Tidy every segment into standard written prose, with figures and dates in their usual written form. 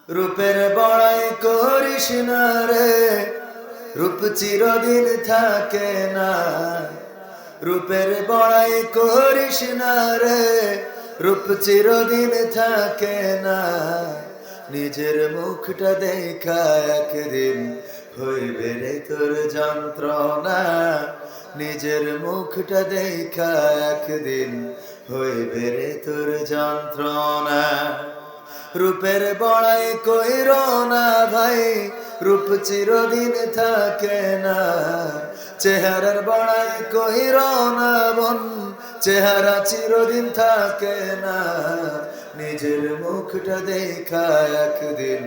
রূপের বড়াই করিস না রে, রূপ চিরদিন থাকে না। রূপের বড়াই করিস না রে, রূপ চিরদিন থাকে না। নিজের মুখটা দেখা একদিন হইবে রে তোর যন্ত্রণা। নিজের মুখটা দেখা একদিন হইবে রে তোর যন্ত্রণা। রূপের বড়াই কইর না ভাই, রূপ চিরদিন থাকে না। চেহারার বড়াই কইর না বোন, চেহারা চিরদিন থাকে না। নিজের মুখটা দেখা একদিন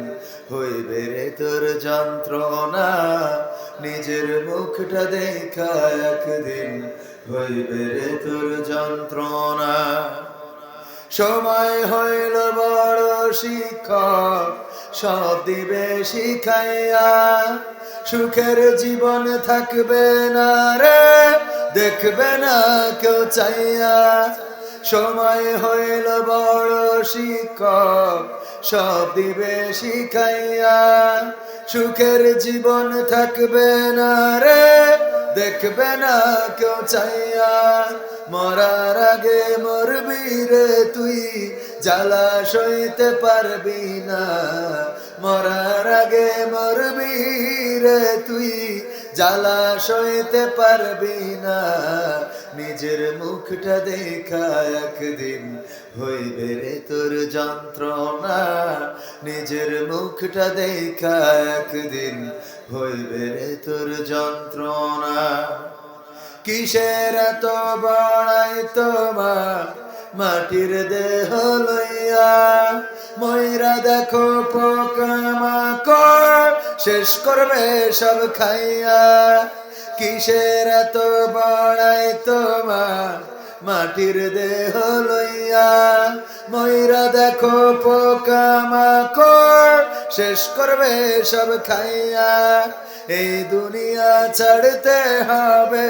হইবে রে তোর যন্ত্রণা। নিজের মুখটা দেখা একদিন হইবে রে তোর যন্ত্রণা। সময় হইল বড় শিক্ষক, সব দিবে শিখাইয়া। সুখের জীবন থাকবে না রে, দেখবে না কেউ চাইয়া। সময় হইল বড় শিক্ষক, সব দিবে শিখাইয়া। সুখের জীবন থাকবে না রে, দেখবে না কেউ চাইয়া। মরার আগে মরবি রে তুই, জ্বালা সইতে পারবি না। মরার আগে মরবি রে তুই, জ্বালা সইতে পারবি না। নিজের মুখটা দেখা একদিন হইবে রে তোর যন্ত্রণা। নিজের মুখটা দেখা একদিন হইবে রে তোর যন্ত্রণা। কিসের এত বড়াই তোমার মাটির দেহ লইয়া। ময়রা দেখো পোকামাকড় শেষ করবে সব খাইয়া। কিসের এত বড়াই তোমার মাটির দেহ লইয়া। ময়রা দেখো পোকামাকড় শেষ করবে সব খাইয়া। এই দুনিয়া ছাড়তে হবে,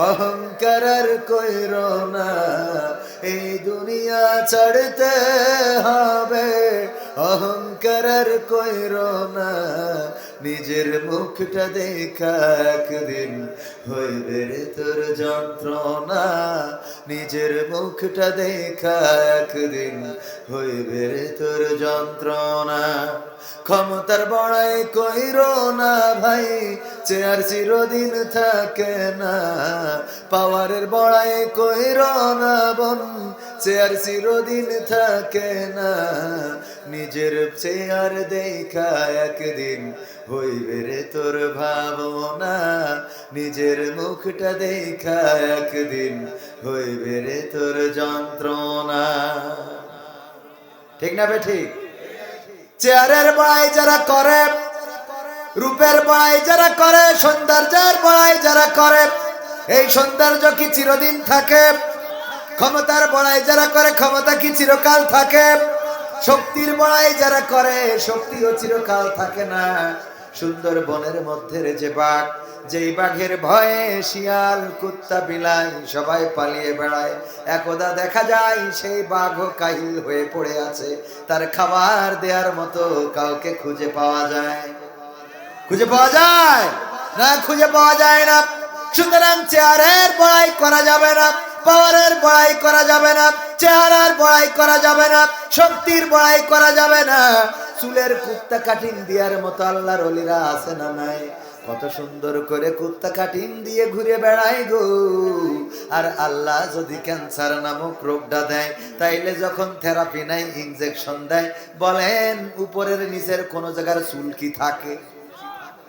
অহংকার আর কইর না। এই দুনিয়া ছাড়তে হবে, অহংকার আর কইর না। নিজের মুখটা দেখা একদিন হইবে রে তোর যন্ত্রণা। নিজের মুখটা দেখা একদিন হইবে রে তোর যন্ত্রণা। ক্ষমতার বড়াই কইর না ভাই, চেয়ার চিরদিন থাকে না। পাওয়ারের বড়াই কইর না বোন, চেয়ার চিরদিন থাকে না। নিজের চেয়ার দেখা একদিন হইবে রে তোর ভাবনা। নিজের মুখটা দেখা একদিন হইবে রে তোর যন্ত্রণা। ঠিক না বে ঠিক? চেয়ারের বড়াই যারা করে, রূপের বড়াই যারা করে, সৌন্দর্যের বড়াই যারা করে, এই সৌন্দর্য কি চিরদিন থাকে? ক্ষমতার বড়াই যারা করে, ক্ষমতা কি চিরকাল থাকে? শক্তির বড়াই যারা করে, শক্তিও চিরকাল থাকে না। সুন্দর বনের মধ্যে যে বাঘ, যেই বাঘের ভয়ে শিয়াল কুত্তা বিলাই সবাই পালিয়ে বেড়ায়, একদা দেখা যায় সেই বাঘও কাহিল হয়ে পড়ে আছে। তার খাবার দেওয়ার মতো কাউকে খুঁজে পাওয়া যায়? খুঁজে পাওয়া যায় না, খুঁজে পাওয়া যায় না। সুতরাং চেহারার বড়াই করা যাবে না, পাওয়ারের বড়াই করা যাবে না, চেহারার বড়াই করা যাবে না, শক্তির বড়াই করা যাবে না। চুলের কুত্তা কাটিং দেওয়ার মতো আল্লাহর ওলিরা আছে না নাই? কত সুন্দর করে কুত্তা কাটিং দিয়ে ঘুরে বেড়ায় গো। আর আল্লাহ যদি ক্যান্সার নামক রোগটা দেয়, তাইলে যখন থেরাপি নাই, ইনজেকশন দেয়, বলেন উপরের নিচের কোন জায়গার চুল কি থাকে?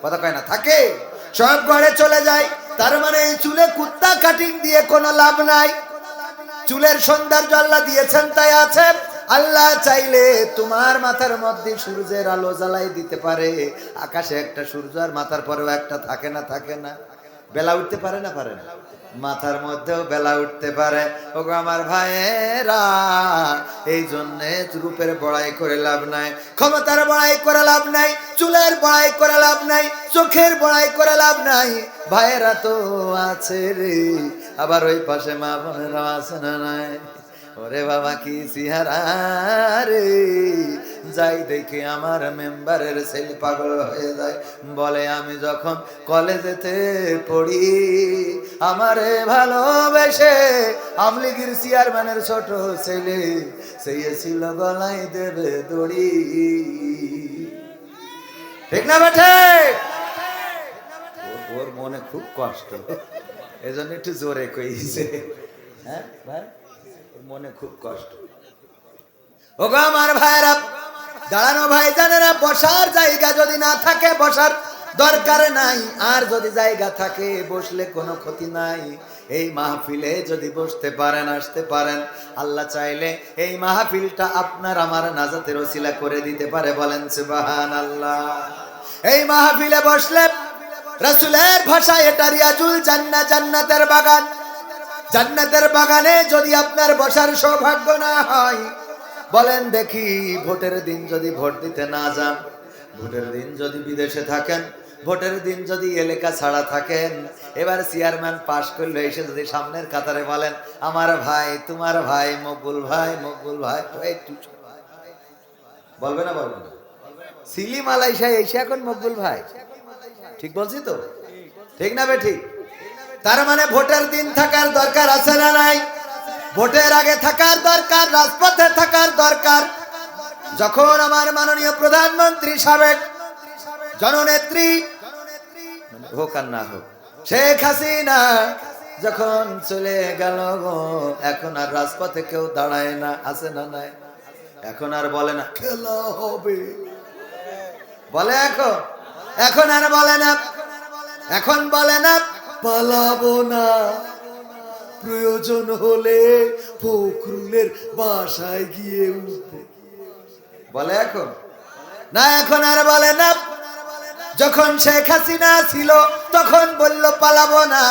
কথা কয় না, থাকে? সব ঘরে চলে যায়। তার মানে এই চুলে কুত্তা কাটিং দিয়ে কোনো লাভ নাই। চুলের সৌন্দর্য আল্লাহ দিয়েছেন তাই আছে। আল্লাহ চাইলে তোমার মাথার মধ্যে সূর্যের আলো জ্বালাই দিতে পারে। আকাশে একটা সূর্য আর মাথার পরেও একটা থাকে না? থাকে না? বেলা উঠতে পারে না? পারে না? মাথার মধ্যেও বেলা উঠতে পারে। ওগো আমার ভাইয়েরা, এই জন্যে রূপের বড়াই করে লাভ নাই, ক্ষমতার বড়াই করে লাভ নাই, চুলের বড়াই করে লাভ নাই, চোখের বড়াই করে লাভ নাই। ভাইয়েরা তো আছে রে, আবার ওই পাশে মা বোনেরা আছে না নাই? ওরে বাবা কি চেহারা রে, যাই দেখে আমার মেম্বারের ছেলে পাগল হয়ে যায়। বলে আমি যখন কলেজেতে পড়ি আমারে ভালোবেসে আমলিগির চেয়ারম্যানের ছোট ছেলে সেই ছিল গলায় দেবে দড়ি। ঠিক না বেঠে? ওর মনে খুব কষ্ট, এজন্য একটু জোরে কইছে। হ্যাঁ ভাই, ওর মনে খুব কষ্ট। ওগো আমার ভাইরা, দাঁড়ানো ভাই জানেরা, বসার জায়গা যদি না থাকে বসার দরকার নাই, আর যদি জায়গা থাকে বসলে কোনো ক্ষতি নাই। এই মাহফিলে যদি বসতে পারেন, আসতে পারেন, আল্লাহ চাইলে এই মাহফিলটা আপনার আমার নাজাতের ওসিলা করে দিতে পারে। বলেন সুবহানাল্লাহ। এই মাহফিলে বসলে রাসূলের ভাষায় এটা রিয়াজুল জান্নাহ, জান্নাতের বাগান। জান্নাতের বাগানে যদি আপনার বসার সৌভাগ্য না হয়, বলেন দেখি, ভোটের দিন যদি ভোট দিতে না যান, ভোটের দিন যদি বিদেশে থাকেন, ভোটের দিন যদি এলাকা ছাড়া থাকেন, এবার চেয়ারম্যান পাশ করলে এসে যদি সামনের কাতারে বলেন আমার ভাই, তোমার ভাই মকবুল ভাই, মকবুল ভাই, বলবে না? বলবে না? সিলি মালয়েশিয়া এসে এখন মকবুল ভাই, ঠিক বলছি তো? ঠিক না বে ঠিক? তার মানে ভোটের দিন থাকার দরকার আছে না নাই? ভোটের আগে থাকার দরকার, রাজপথে থাকার দরকার। যখন আমার মাননীয় প্রধানমন্ত্রী, সাবেক জননেত্রী হোক আর না হোক, শেখ হাসিনা যখন চলে গেল গো, এখন আর রাজপথে কেউ দাঁড়ায় না, আছে না নাই? এখন আর বলে না খেলা হবে, বলে? এখন আর বলে না, এখন বলে না পালাবো না, প্রয়োজন হলে ফখরুলের বাসায় গিয়ে উঠবে, বলে? এখন না, এখন আর বলে না। যখন শেখ হাসিনা ছিল তখন বলল পালাবো না,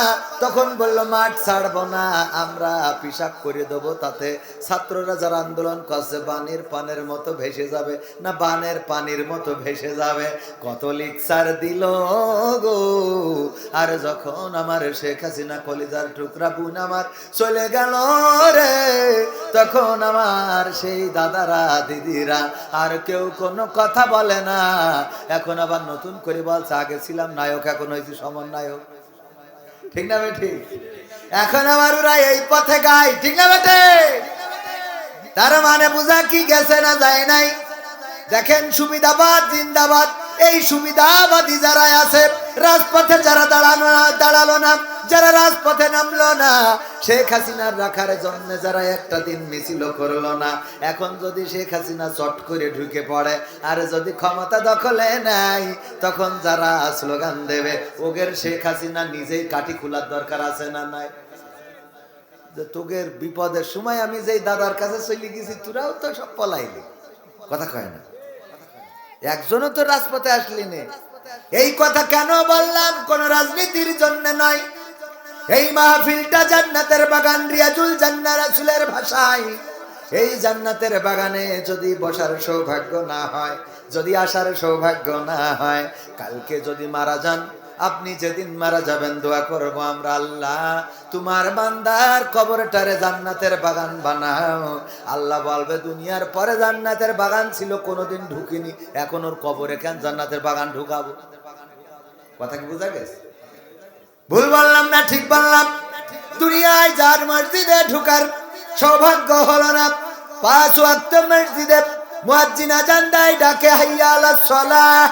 তখন বলল মাঠ ছাড়বো না, আমরা পিশাব করে দেবো, তাতে ছাত্ররা যারা আন্দোলন করছে বানের পানের মতো ভেসে যাবে, না বানের পানির মতো ভেসে যাবে। কত লিকসার দিল গো। আর যখন আমার শেখ হাসিনা কলিজার টুকরা বোন আমার চলে গেল রে, তখন আমার সেই দাদারা দিদিরা আর কেউ কোনো কথা বলে না। এখন আবার নতুন করে বলছে আগে ছিলাম নায়ক, এখন হয়েছি সমন্বয়ক। ঠিক না বেঠি? এখন আবার ওরা এই পথে গায়, ঠিক না বেটে? তার মানে বুঝা কি গেছে না যায় নাই? দেখেন, সুবিধাবাদ জিন্দাবাদ। এই সুবিধাবাদী যারা আছে, রাজপথে যারা দাঁড়ালো না, যারা রাজপথে নামলো না, শেখ হাসিনার রাখার জন্য যারা একটা দিন মিছিল করলো না, এখন যদি শেখ হাসিনা চট করে ঢুকে পড়ে আর যদি ক্ষমতা দখলে নাই, তখন যারা স্লোগান দেবে ওগের শেখ হাসিনা নিজেই কাঠি খোলার দরকার আছে না নাই? যে তোগের বিপদের সময় আমি যেই দাদার কাছে চলে গেছি, তোরাও তো সব পলাইলি, কথা কয় না? একজনও তো রাজপথে আসলি নে। এই কথা কেন বললাম? কোন রাজনীতির জন্য নয়। এই মাহফিলটা জান্নাতের বাগান, রিয়াজুল জান্নাহ রাসূলের ভাষায়। এই জান্নাতের বাগানে যদি বসার সৌভাগ্য না হয়, যদি আসার সৌভাগ্য না হয়, কালকে যদি মারা যান, আপনি যেদিন মারা যাবেন দোয়া করব আমরা, আল্লাহ তোমার বান্দার কবরটারে জান্নাতের বাগান বানাও। আল্লাহ বলবে দুনিয়ার পরে জান্নাতের বাগান ছিল, কোনোদিন ঢুকিনি, এখন ওর কবরে কেন জান্নাতের বাগান ঢুকাবো? কথা কি বোঝা গেছে? ভুল বললাম না ঠিক বললাম? দুনিয়ায় যার মসজিদে ঢুকার সৌভাগ্য হলো না, 5 ওয়াক্ত মসজিদে মুয়াজ্জিন আযান দেয়, ডাকে হাইয়া আলাস সালাহ,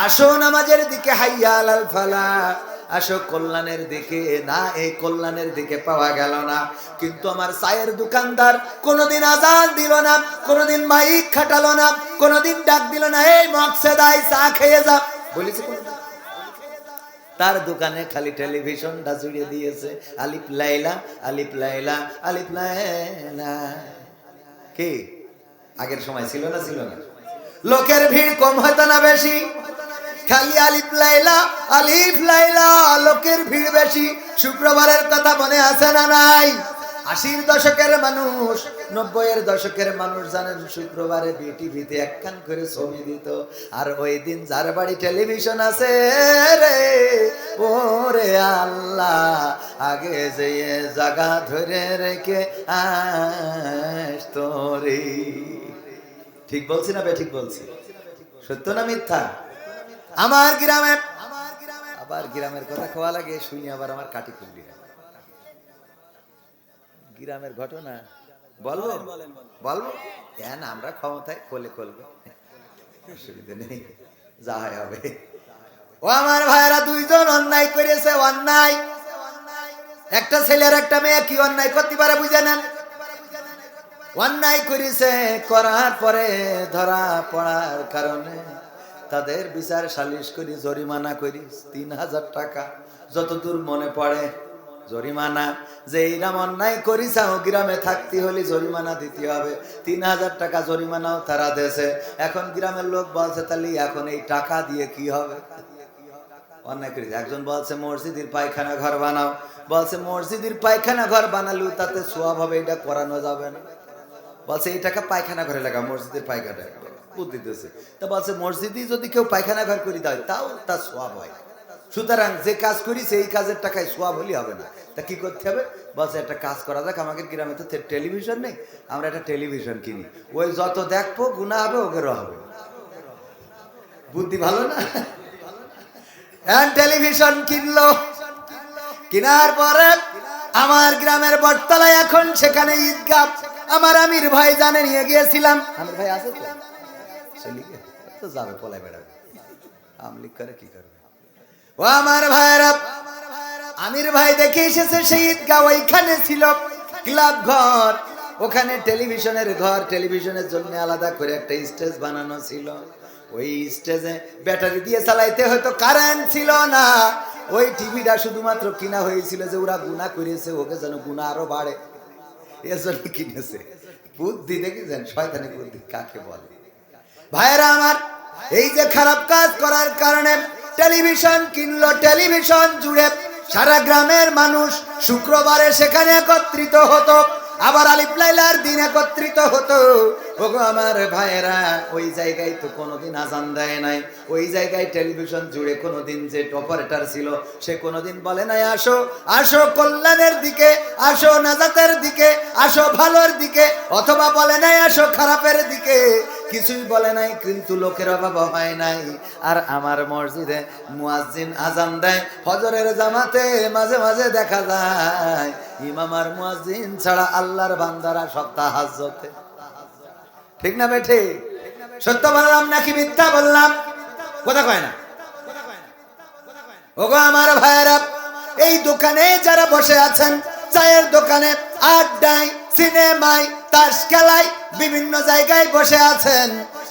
আসো নামাজের দিকে, হাইয়া আলাল ফালাহ, আসো কল্যাণের দিকে। না, এই কল্যাণের দিকে পাওয়া গেল না। কিন্তু আমার চায়ের দোকানদার কোনোদিন আজান দিল না, কোনোদিন মাইক খাটালো না, কোনোদিন ডাক দিল না, এই মকসেদাই চা খেয়ে যা, বলেছে? তার দোকানে খালি টেলিভিশনটা জুড়ে দিয়েছে, আলিফ লাইলা আলিফ লাইলা আলিফ লাইলা। কি আগের সময় ছিল না? ছিল না? লোকের ভিড় কম হয়তো না বেশি? খালি আলিফ লাইলা আলিফ লাইলা, লোকের ভিড় বেশি। শুক্রবারের কথা মনে আছে না নাই? 80-র দশকের মানুষ, 90-এর দশকের মানুষ জানেন, শুক্রবারে বিটিভিতে একখান করে ছবি দিত। আর ওই দিন যার বাড়ি টেলিভিশন আছে রে, ওরে আল্লাহ, আগে যে জায়গা ধরে রেখে আসতো রে। ঠিক বলছি না ঠিক বলছি? সত্য না মিথ্যা? আমার গ্রামে আবার গ্রামের কথা খাওয়া লাগে শুনি আবার আমার কাটি খুললি। গ্রামের ঘটনা বলবো বলবো কেন? আমরা ক্ষমতায় খুলবে, অসুবিধা নেই, যা হয় হবে। ও আমার ভাইরা, দুইজন অন্যায় করেছে। অন্যায়, একটা ছেলে আর একটা মেয়ে কি অন্যায় করতে পারে বুঝে নেন। অন্যায় করেছে, করার পরে ধরা পড়ার কারণে তাদের বিচার সালিশ করি, জরিমানা করি 3000 টাকা, যতদূর মনে পড়ে জরিমানা। যে এইরাম অন্যায় করিস গ্রামে থাকতে হলে জরিমানা দিতে হবে, 3000 টাকা জরিমানাও তারা দেশে। এখন গ্রামের লোক বলছে তাহলে এখন এই টাকা দিয়ে কি হবে? অন্যায় করেছে। একজন বলছে মসজিদের পায়খানা ঘর বানাও, বলছে মসজিদের পায়খানা ঘর বানালেও তাতে সোয়াব হবে, এটা করানো যাবে না। বলছে এই টাকা পায়খানা ঘরে লাগা, মসজিদের পায়খানা বুদ্ধি দিতেছে। তা বলছে মসজিদে যদি কেউ পায়খানা ঘর করে দেয় তাও তার সোয়াব হয়, সুতরাং যে কাজ করি সেই কাজের টাকায় সোয়াব হলে হবে না। তা কি করতে হবে? বলছে একটা কাজ করা যাক, আমাদের গ্রামে তো টেলিভিশন নেই, আমরা একটা টেলিভিশন কিনি, ওই যত দেখবো গুনাহ হবে ওগেরও হবে। বুদ্ধি ভালো না? টেলিভিশন কিনলো, কেনার পরে আমার গ্রামের বটতলায় এখন সেখানে ঈদগাহ, আমার আমির ভাই জানে নিয়ে গিয়েছিলাম। আমির ভাই আছে তো যাবে পলাই বেড়াবে, আমলিক করে কি করবে। ও আমার ভাইরা, আমির ভাই দেখে এসেছে সেই ঈদগাহ, ওইখানে ছিল ক্লাব ঘর, ওখানে টেলিভিশনের ঘর, টেলিভিশনের জন্য আলাদা করে একটা স্টেজ বানানো ছিল। ওই স্টেজে ব্যাটারি দিয়ে চালাইতে হয়তো কারেন্ট ছিল না, ওই টিভিটা শুধুমাত্র কিনা হয়েছিল যে ওরা গুনাহ করেছে, ওকে যেন গুনাহ আরো বাড়ে, এজন্য কিনেছে। বুদ্ধি দেখেছেন? শয়তানি বুদ্ধি কাকে বলে? ভাইরা আমার, এই যে খারাপ কাজ করার কারণে টেলিভিশন কিনলো, টেলিভিশন জুড়ে সারা গ্রামের মানুষ শুক্রবারে সেখানে একত্রিত হতো, আবার আলিফ লাইলার দিন একত্রিত হতো। ওগো আমার ভাইয়েরা, ওই জায়গায় তো কোনোদিন আজান দেয় নাই, ওই জায়গায় টেলিভিশন জুড়ে কোনোদিন যে অপারেটর ছিল সে কোনোদিন বলে নাই আসো আসো কল্যাণের দিকে, আসো নাজাতের দিকে, আসো ভালোর দিকে, অথবা বলে নাই আসো খারাপের দিকে, কিছুই বলে নাই। কিন্তু লোকের অভাব হয় নাই। আর আমার মসজিদে মুয়াজ্জিন আজান দেয় ফজরের জামাতে, মাঝে মাঝে দেখা যায় ইমাম আর মুয়াজ্জিন ছাড়া আল্লাহর বান্দারা সব তাহাজ্জুদে। ঠিক না বেঠে? সত্য বললাম নাকি মিথ্যা বললাম? কথা কয় না। ওগো আমার ভাইয়েরা, এই দোকানে যারা বসে আছেন, চায়ের দোকানে, আড্ডায়, সিনেমায়, তাস খেলায়, বিভিন্ন জায়গায় বসে আছেন,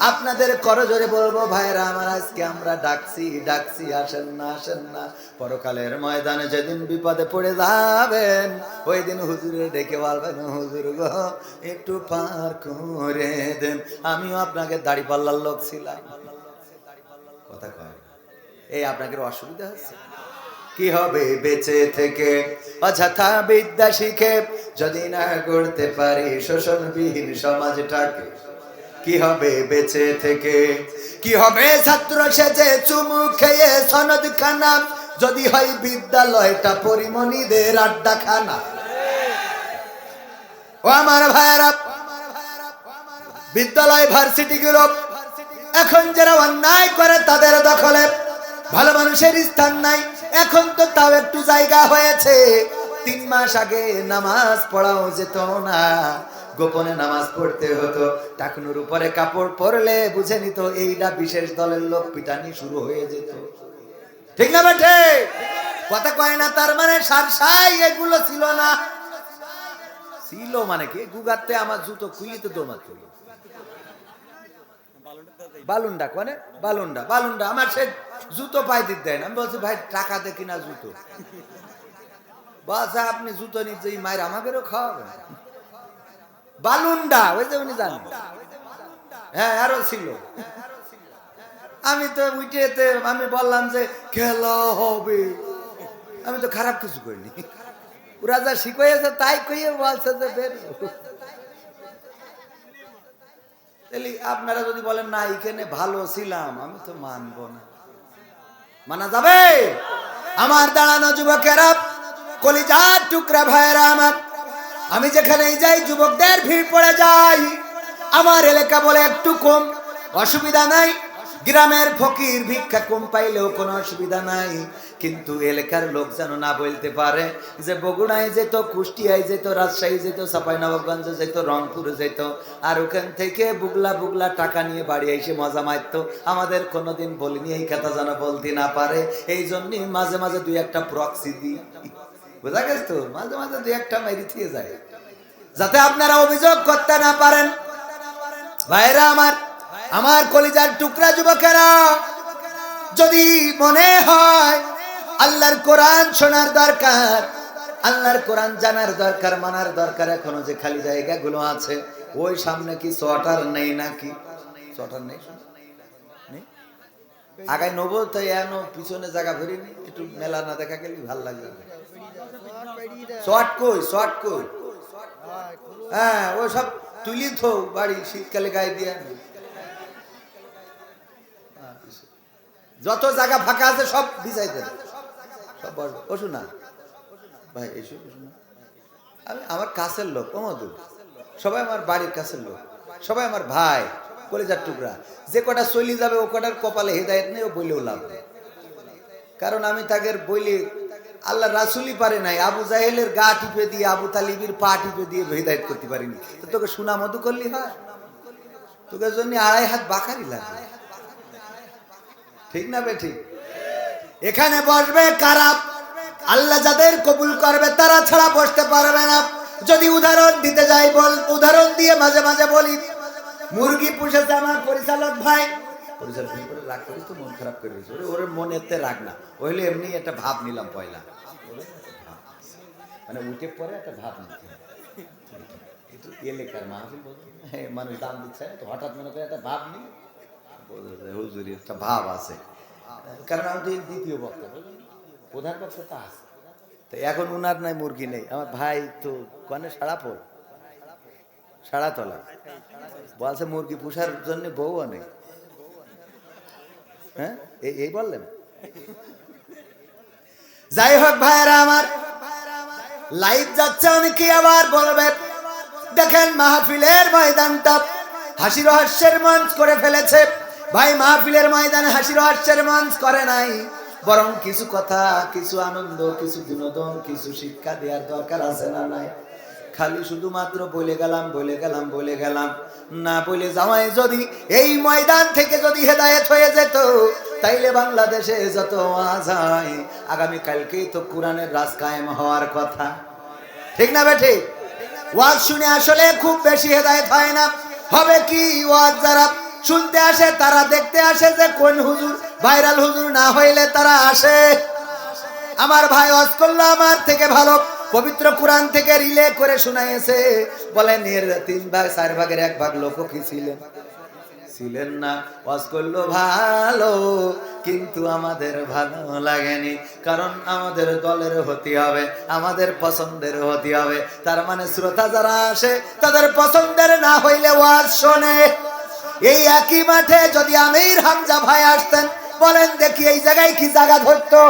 আপনাদের করজোরে বলবো ভাইরা আমার, আজকে আমরা ডাকছি আসেন না। পরকালের ময়দানে যেদিন বিপদে পড়ে যাবেন, ওই দিন হুজুরে ডেকে বলবেন হুজুর গো একটু পার করে দেন, আমিও আপনাকে দাড়ি পাল্লার লোক ছিলাম। কথা কয়? এই আপনাদের অসুবিধা হচ্ছে? কি হবে বেঁচে থেকে অযথা বিদ্যা শিখে, যদি না গড়তে পারি শোষণবিহীন সমাজটাকে? কি হবে বেঁচে থেকে? কি হবে ছাত্র সেজে চুমু খেয়ে সনদ খানা, যদি হয় বিদ্যালয়টা পরিমণিদের আড্ডাখানা? ও আমার ভাইয়েরা, বিদ্যালয় ভার্সিটি গুলো এখন যারা অন্যায় করে তাদের দখলে, ভালো মানুষের স্থান নাই। এখন তো তাও একটু জায়গা হয়েছে। 3 মাস আগে নামাজ পড়াও যেত না, গোপনে নামাজ পড়তে হতো, টাকনুর উপরে কাপড় পরলে বুঝে নিত এইটা বিশেষ দলের লোক, পিটানি শুরু হয়ে যেত। ঠিক না বেঠে? কথা কয় না? তার মানে সারসাই এগুলো ছিল না। ছিল মানে কি? গুগাতে আমার জুতো খুলি তো দোমাত বালুন্ডা কোনে বালুন্ডা আমার সে জুতো পাই দিতে দেয় না। আমি বলছি ভাই টাকা দেখি না জুতো, বলছে আপনি জুতো নিতে মায়ের আমাদেরও খাওয়াবেন। বালুন্ডা ওই যে উনি জানেন। হ্যাঁ আরো ছিল। আমি তো উঠেতে আমি বললাম যে খেলা হবে, আমি তো খারাপ কিছু করিনি, ওরা যা শিখিয়েছে তাই কইয়ে বলছে যে বের। আপনারা যদি বলেন না এখানে ভালো ছিলাম, আমি তো মানবো না। মানা যাবে? আমার দাঁড়ানো যুবকেরা, কলিজার টুকরা ভাইয়েরা আমার, আমি যেখানেই যাই যুবকদের ভিড় পড়ে যায়। আমার এলাকা বলে একটু কম, অসুবিধা নাই, গ্রামের ফকির ভিক্ষা কম পাইলেও কোনো অসুবিধা নাই, কিন্তু এলাকার লোক যেন না বলতে পারে যে বগুড়ায় যেত, কুষ্টিয়ায় যেত, রাজশাহী যেত, চাঁপাইনবাবগঞ্জে যেত, রংপুরে যেত, আর ওখান থেকে বুগলা বুগলা টাকা নিয়ে বাড়ি এসে মজা মারতো। আমাদের কোনোদিন বলিনি, এই কথা যেন বলতে না পারে। এই জন্যই মাঝে মাঝে দুই একটা প্রক্সি দিই, বোঝা গেছে তো, মাঝে মাঝে দুই একটা মেরি দিয়ে যায়, যাতে আপনারা অভিযোগ করতে না পারেন। ভাইরা আমার, আমার কলিজার টুকরা যুবকেরা, যদি মনে হয় আল্লাহর কোরআন শোনার দরকার, আল্লাহর কোরআন জানার দরকার, মানার দরকার, এখনো যে খালি জায়গাগুলো আছে, ওই সামনে কি সোয়াটার নেই নাকি? সোয়াটার নেই, আগায় নবো তাই এনো পিছনে জায়গা ভরিনি, একটু মেলা না দেখা গেলে ভাল লাগবে। শর্ট কই, শর্ট কই, হ্যাঁ ওই সব তুলি থো বাড়ি, শীতকালে গায়ে দিয়ে। যত জায়গা ফাঁকা আছে সব বিছাই দেন, সব বসবো। ওসু না ভাই, এসো না, আমি আমার কাছের লোক, ও মধু, সবাই আমার বাড়ির কাছের লোক, সবাই আমার ভাই, কলিজার টুকরা। যে কটা চলি যাবে ও কটার কপালে হেদায়েত নেই, ও বইলেও লাভ নেই। কারণ আমি তাকে বইলে, আল্লাহ রাসুলই পারে নাই, আবু জাহেলের গা টিপে দিয়ে, আবু তালিবের পা টিপে দিয়ে হেদায়েত করতে পারিনি। তো তোকে সুনা মধু করলি হয়, তোকে জন্য 2.5 হাত বাকারি লাগবে, ঠিক না বে ঠিক? এখানে বসবে কারা? আল্লাহ যাদের কবুল করবে তারা ছাড়া বসতে পারবে না। যদি উদাহরণ দিতে যাই, উদাহরণ দিয়ে মাঝে মাঝে বলি, মুরগি পুষেছে আমার পরিচালক ভাই, পরিচালক রাগ করিস তো, মন খারাপ করে দিয়েছে, ওর মনেতে রাগ না, ওইলে এমনি একটা ভাব নিলাম পয়লা, মানে উঠে পরে একটা ভাব নিতে, একটু এলাকার মাহফিল বলতে মানুষ দাম দিচ্ছে তো, হঠাৎ মনে করে একটা ভাব নিই, হুজুরি একটা ভাব আছে, কারণ আমি তো দ্বিতীয় বক্তা, প্রধান বক্তা তো আছে, তো এখন উনার নাই, মুরগি নেই, আমার ভাই তো কনে সাড়া পড়, সাড়া তোলা বলছে মুরগি পুষার জন্য বউ অনেক, হ্যাঁ এই বললেন। যাই হোক ভাইরা আমার, লাইভ যাচ্ছে, অনেকে আবার বলবে দেখেন মাহফিলের ময়দানটা হাসি রহস্যের মঞ্চ করে ফেলেছে। ভাই, মাহফিলের ময়দানে হাসি রহস্যের মঞ্চ করে নাই, বরং কিছু কথা, কিছু আনন্দ, কিছু বিনোদন, কিছু শিক্ষা দেওয়ার দরকার আছে না নাই? খালি শুধুমাত্র বলে গেলাম বলে গেলাম বলে গেলাম না বলে যাওয়ায় যদি এই ময়দান থেকে যদি হেদায়েত হয়ে যেত, তাইলে বাংলাদেশে যত ওয়াজ হয়, আগামী কালকেই তো কোরআনের রাজ কায়েম হওয়ার কথা, ঠিক না বেঠি? ওয়াজ শুনে আসলে খুব বেশি হেদায়েত হয় না। হবে কি, ওয়াজ যারা শুনতে আসে তারা দেখতে আসে যে কোন হুজুর ভাইরাল হুজুর না হইলে তারা আসে। আমার ভাই ওয়াজ করলো আমার থেকে ভালো, পবিত্র কোরআন থেকে রিলে করে শোনাইছে, বলেন এর 3 ভাগ 4 ভাগের 1 ভাগ লোক কি ছিলেন? ছিলেন না। ওয়াজ করলো ভালো, কিন্তু আমাদের ভালো লাগেনি, কারণ আমাদের দলের হতে হবে, আমাদের পছন্দের হতে হবে। তার মানে শ্রোতা যারা আসে তাদের পছন্দের না হইলে ওয়াজ শোনে। এই একই মাঠে যদি আমির হামজা ভাই আসতেন, বলেন দেখি এই জায়গায় কি জায়গা ধরতো?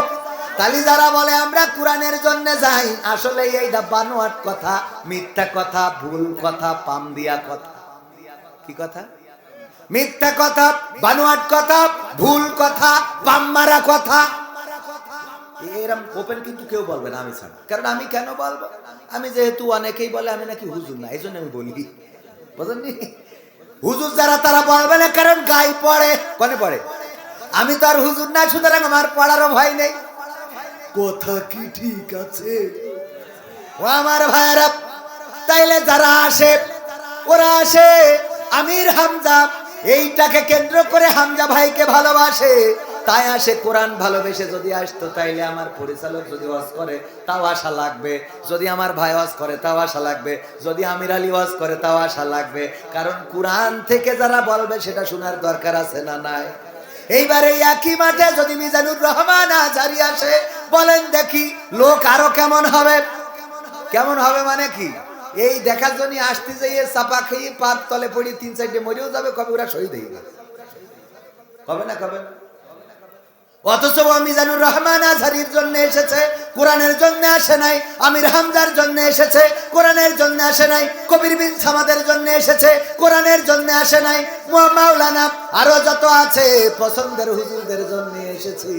তালি যারা বলে আমরা কোরআনের জন্য যাই, আসলে এইটা বানোয়াট কথা, মিথ্যা কথা, ভুল কথা, পাম দিয়া কথা। কি কথা? মিথ্যা কথা, বানোয়াট কথা, ভুল কথা, পাম মারা কথা। এরকম ওপেন কিন্তু কেউ বলবে না আমি ছাড়া। কারণ আমি কেন বলবো? আমি যেহেতু অনেকেই বলে আমি নাকি হুজুর না, এই জন্য আমি বলি, বুঝলেন? হুজুর যারা তারা বলবে না, কারণ গায়ে পড়ে, কনে পড়ে। আমি তো আর হুজুর না, সুতরাং আমার পড়ারও ভয় নেই। কথা কি ঠিক আছে ও আমার ভাইরা? তাইলে যারা আসে ওরা আসে আমির হামজা, এইটাকে কেন্দ্র করে হামজা ভাইকে ভালোবাসে, তাই আসে। কোরআন ভালোবেসে যদি আসতো, তাইলে আমার পরিচালক যদি ওয়াজ করে তাও আশা লাগবে, যদি আমার ভাই ওয়াজ করে তাও আশা লাগবে, যদি আমির আলী ওয়াজ করে তাও আশা লাগবে, কারণ কোরআন থেকে যারা বলবে সেটা শোনার দরকার আছে না নাই? এইবারে একই মাঠে যদি মিজানুর রহমান আজহারী আসে, বলেন দেখি লোক আরো কেমন হবে? কেমন হবে মানে কি? এই দেখার জন্য আসতে যাইয়ে চাপা খেয়ে পাত তলে পড়ি 3-4টে মরেও যাবে, কবে ওরা শহীদ হয়ে গেছে, কবে না কবে? অথচ মিজানুর রহমান আজহারির জন্য এসেছে, কোরআনের জন্য আসে নাই। আমির হামজার জন্য এসেছে, কোরআনের জন্য আসে নাই। কবির বিন সামাদের জন্য এসেছে, কোরআনের জন্য আসে নাই। মাওলানা আরো যত আছে পছন্দের হুজুরদের জন্য এসেছি,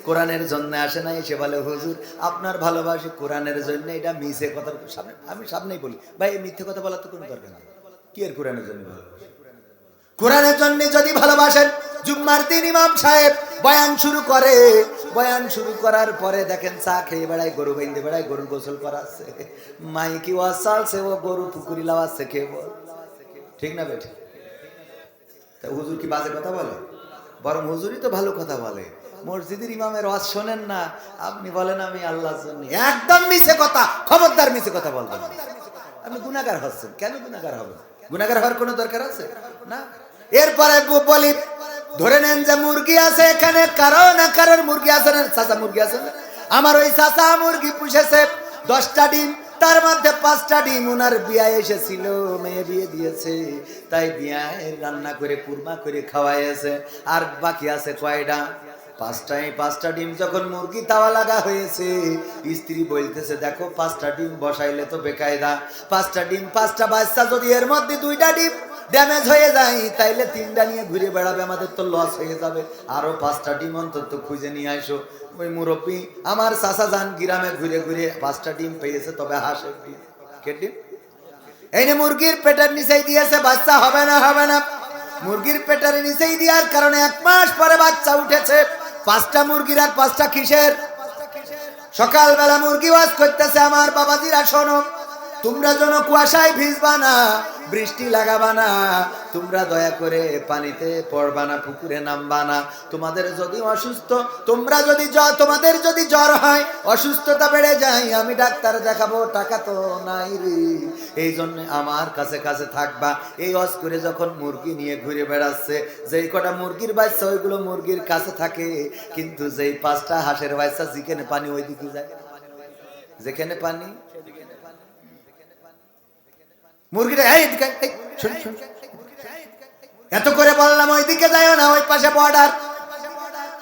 কোরআনের জন্য আসে নাই। সে বলে হুজুর আপনার ভালোবাসি কোরআনের জন্য। এটা মিছে কথা। সামনে আমি সামনেই বলি ভাই, এই মিথ্যে কথা বলার তো কোনো দরকার নেই। কি এর কোরআনের জন্য ভালোবাসি? কোরআনের জন্য যদি ভালোবাসেন, জুম্মার দিন ইমাম সাহেব বয়ান শুরু করে, বয়ান শুরু করার পরে দেখেন চা খেয়ে বেড়ায়, গরু বাইন্দে বেড়ায়, গরুর গোসল করাচ্ছে, মাইকি ওয়াজ চলছে, ও গরু পুকুরি লাগাচ্ছে, কে বল ঠিক না বেঠে? তা হুজুর কি বাজে কথা বলে? বরং হুজুরই তো ভালো কথা বলে। মসজিদের ইমামের ওয়াজ শোনেন না, আপনি বলেন আমি আল্লাহর জন্য। একদম মিছে কথা, খবরদার মিছে কথা বলবেন না। আপনি গুনাহগার হচ্ছেন। কেন গুনাহগার হবেন? গুনাহগার হওয়ার কোনো দরকার আছে না। এরপরে বলি, ধরে নেন যে মুরগি আছে এখানে, কারো না কারোর মুরগি আছে না, চাচা মুরগি আছে না। আমার ওই চাচা মুরগি পুষেছে 10টা ডিম, তার মধ্যে 5টা ডিম উনার বিয়ায় এসেছিল, মেয়ে বিয়ে দিয়েছে, তাই বিয়ায় রান্না করে কুরমা করে খাওয়াইছে। আর বাকি আছে কয়টা? 5টাই। 5টা ডিম যখন মুরগি তাওয়া লাগা হয়েছে, স্ত্রী বলতেছে দেখো 5টা ডিম বসাইলে তো বেকায়দা, 5টা ডিম 5টা বাচ্চা, যদি এর মধ্যে 2টা ডিম ড্যামেজ হয়ে যায় তাইলে 3টা নিয়ে ঘুরে বেড়াবে, আমাদের তো লস হয়ে যাবে। আরো 5টা ডিম অন্তত খুঁজে নিয়ে আসো। ওই মুরব্বী আমার চাচা যান গ্রামে ঘুরে ঘুরে 5টা ডিম পেয়েছে, তবে হাঁসের ডিম। কে ডিম? এই যে মুরগির পেটের নিচেই দিয়েছে, বাচ্চা হবে না, হবে না। মুরগির পেটের নিচেই দেওয়ার কারণে 1 মাস পরে বাচ্চা উঠেছে। 5টা মুরগির আর 5টা কিসের? সকালবেলা মুরগি ওয়াজ করতেছে, আমার বাবাজিরা শোনো, তোমরা যেন কুয়াশায় ভিজবা না, বৃষ্টি লাগাবা না, তোমরা দয়া করে পানিতে পড়বা না, পুকুরে নামবা না। তোমাদের যদি অসুস্থ, তোমাদের যদি জ্বর হয়, অসুস্থতা বেড়ে যায়, আমি ডাক্তার দেখাবো, টাকা তো নাই রে, এই জন্য আমার কাছে কাছে থাকবা। এই ওয়াজ করে যখন মুরগি নিয়ে ঘুরে বেড়াচ্ছে, যেই কটা মুরগির বাচ্চা ওইগুলো মুরগির কাছে থাকে, কিন্তু যেই 5টা হাঁসের বাচ্চা যেখানে পানি ওই দিকে যায়, যেখানে পানি মুরগিটা এত করে বললাম ওইদিকে যাইও না, ওই পাশে বর্ডার,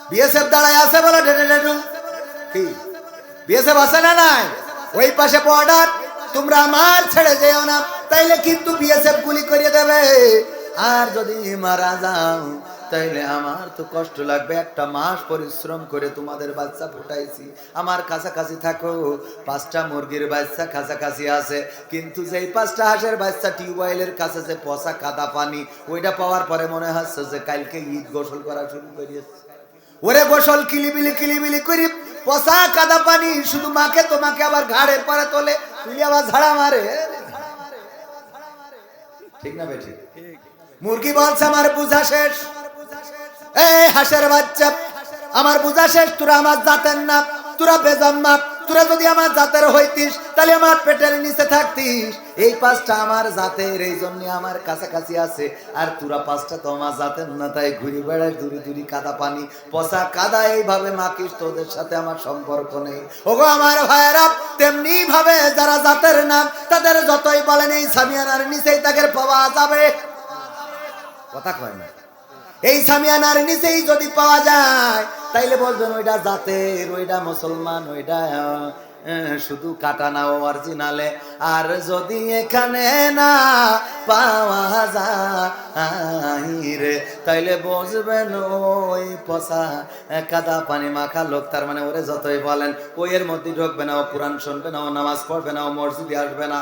বিএসএফ দাঁড়ায় আছে বলে কি বিএসএফ আছে না নাই? ওই পাশে বর্ডার, তোমরা আমার ছেড়ে যেও না, তাইলে কিন্তু বিএসএফ গুলি করে দেবে। আর যদি মারা যাও তাইলে আমার তো কষ্ট লাগবে। 1টা মাস পরিশ্রম করে তোমাদের বাচ্চা ফুটাইছি, আমার কাছাকাছি থাকো। 5টা মুরগির বাচ্চা কাছাকাছি আছে, কিন্তু যেই 5টা হাঁসের বাচ্চা টিউবওয়েলের কাছে যে পচা কাদা পানি, ওইটা পাওয়ার পরে মনে হচ্ছে যে কালকে ঈদ গোসল করা শুরু করিয়েছে। ওরে গোসল কিলিবিলি কিলিবিলি করি, পচা কাদা পানি শুধু মাকে, তোমাকে আবার ঘাড়ের পরে তোলে, তুই আবার ঝাড়া মারে, ঠিক না বেঠিক? মুরগি বলছে আমার বুঝা শেষ। এই হাঁসের বাচ্চা, আমার বুঝা শেষ, তোরা আমার জাতের না, তোরা বেজাম্মা। তোরা যদি আমার জাতের হইতিস তাহলে আমার পেটের নিচে থাকতিস। এই 5টা আমার জাতের, এই জন্য আমার কাছাকাছি আছে। আর তোরা 5টা তো আমার জাতের না, তাই ঘুরি বেড়ায় দূরে দূরে কাদা পানি, পচা কাদা, এইভাবে মাখিস, তোদের সাথে আমার সম্পর্ক নেই। ওগো আমার ভাইয়েরা, তেমনি ভাবে যারা জাতের নাম, তাদের যতই বলেন এই সামিয়ানার নিচেই তাদের পাওয়া যাবে, কথা কয় না, এই সামিয়ানার নিচেই যদি পাওয়া যায় তাইলে বলবেন ওইটা জাতের, ওইটা মুসলমান, ওইটা শুধু কাটা না, অরিজিনালে। আর যদি এখানে না পাওয়া যায় রে, তাইলে বুঝবেন ওই পচা কাদা পানি মাখা লোক, তার মানে ওরে যতই বলেন ওই এর মধ্যে ঢুকবে না, ও কোরআন শুনবে না, ও নামাজ পড়বে না, ও মসজিদে আসবে না,